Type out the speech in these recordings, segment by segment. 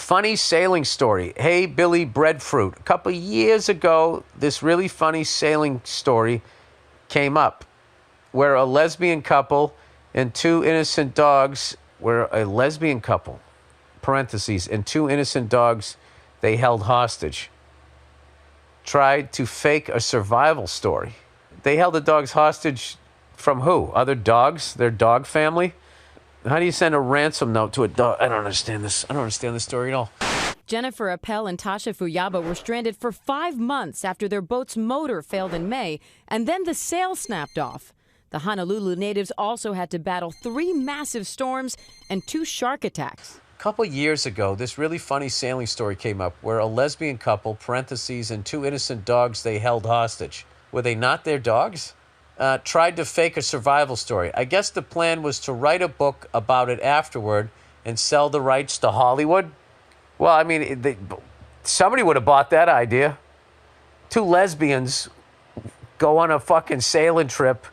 Funny sailing story. Hey, Billy Breadfruit. A couple years ago, this really funny sailing story came up where a lesbian couple and two innocent dogs were a lesbian couple, parentheses, and two innocent dogs they held hostage, tried to fake a survival story. They held the dogs hostage from who? Other dogs? Their dog family? How do you send a ransom note to a dog? I don't understand this. I don't understand this story at all. Jennifer Appel and Tasha Fuyaba were stranded for 5 months after their boat's motor failed in May, and then the sail snapped off. The Honolulu natives also had to battle 3 massive storms and 2 shark attacks. A couple years ago, this really funny sailing story came up where a lesbian couple, parentheses, and 2 innocent dogs they held hostage. Were they not their dogs? Tried to fake a survival story. I guess the plan was to write a book about it afterward and sell the rights to Hollywood. Well, I mean, somebody would have bought that idea. 2 lesbians go on a fucking sailing trip.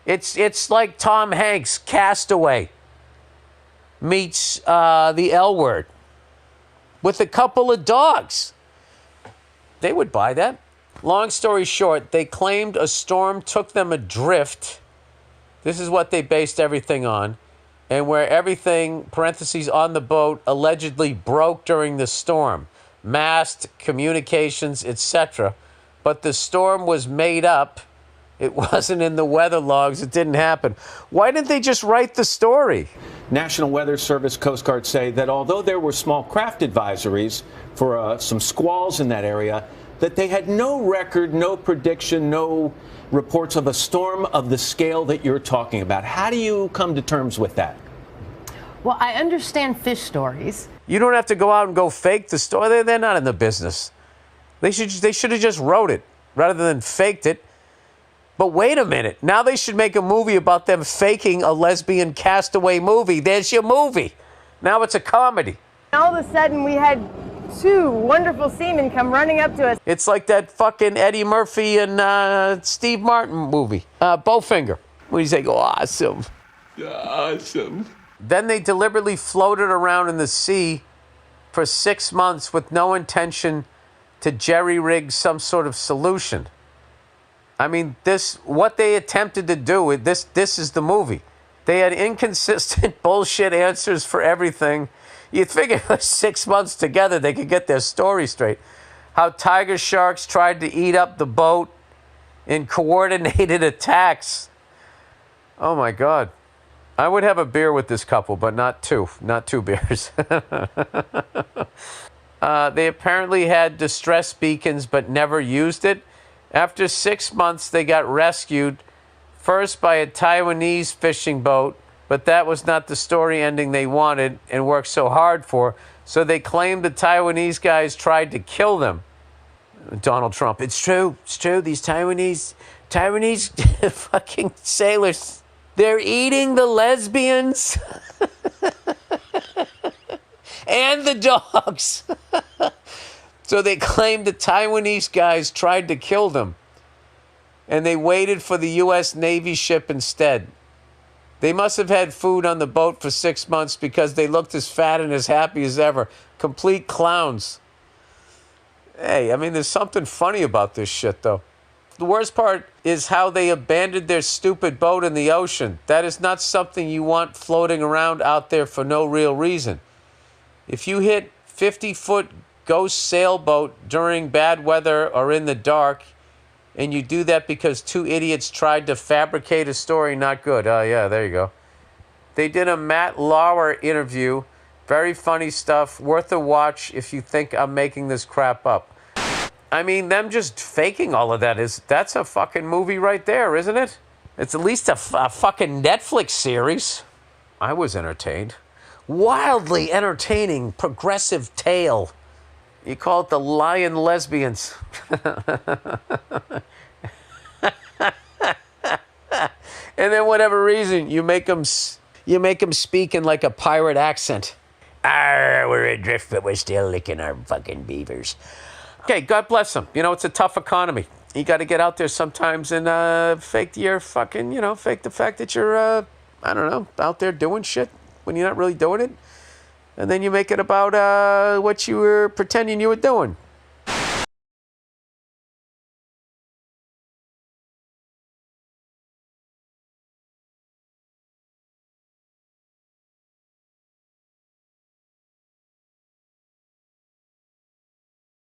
It's like Tom Hanks' Castaway meets the L Word with a couple of dogs. They would buy that. Long story short, they claimed a storm took them adrift. This is what they based everything on. And where everything, parentheses, on the boat allegedly broke during the storm. Mast, communications, etc. But the storm was made up. It wasn't in the weather logs. It didn't happen. Why didn't they just write the story? National Weather Service, Coast Guard say that although there were small craft advisories for some squalls in that area, that they had no record, no prediction, no reports of a storm of the scale that you're talking about. How do you come to terms with that? Well, I understand fish stories. You don't have to go out and go fake the story. They're not in the business. They should have just wrote it rather than faked it. But wait a minute. Now they should make a movie about them faking a lesbian castaway movie. There's your movie. Now it's a comedy. All of a sudden, we had 2 wonderful seamen come running up to us. It's like that fucking Eddie Murphy and Steve Martin movie, Bowfinger. When he's like, awesome. Awesome. Then they deliberately floated around in the sea for 6 months with no intention to jerry-rig some sort of solution. I mean, what they attempted to do, this is the movie. They had inconsistent bullshit answers for everything. You'd figure 6 months together, they could get their story straight. How tiger sharks tried to eat up the boat in coordinated attacks. Oh, my God. I would have a beer with this couple, but not 2. Not 2 beers. They apparently had distress beacons, but never used it. After 6 months, they got rescued, first by a Taiwanese fishing boat, but that was not the story ending they wanted and worked so hard for, so they claimed the Taiwanese guys tried to kill them. Donald Trump, it's true, these Taiwanese fucking sailors, they're eating the lesbians and the dogs. So they claimed the Taiwanese guys tried to kill them, and they waited for the U.S. Navy ship instead. They must have had food on the boat for 6 months because they looked as fat and as happy as ever. Complete clowns. Hey, I mean, there's something funny about this shit, though. The worst part is how they abandoned their stupid boat in the ocean. That is not something you want floating around out there for no real reason. If you hit 50-foot ghost sailboat during bad weather or in the dark, and you do that because 2 idiots tried to fabricate a story, not good. Oh, yeah, there you go. They did a Matt Lauer interview. Very funny stuff. Worth a watch if you think I'm making this crap up. I mean, them just faking all of that's a fucking movie right there, isn't it? It's at least a fucking Netflix series. I was entertained. Wildly entertaining, progressive tale. You call it the Lion Lesbians. And then whatever reason, you make them speak in like a pirate accent. We're adrift, but we're still licking our fucking beavers. Okay, God bless them. You know, it's a tough economy. You got to get out there sometimes and fake your fucking, fake the fact that you're, out there doing shit when you're not really doing it. and then you make it about what you were pretending you were doing.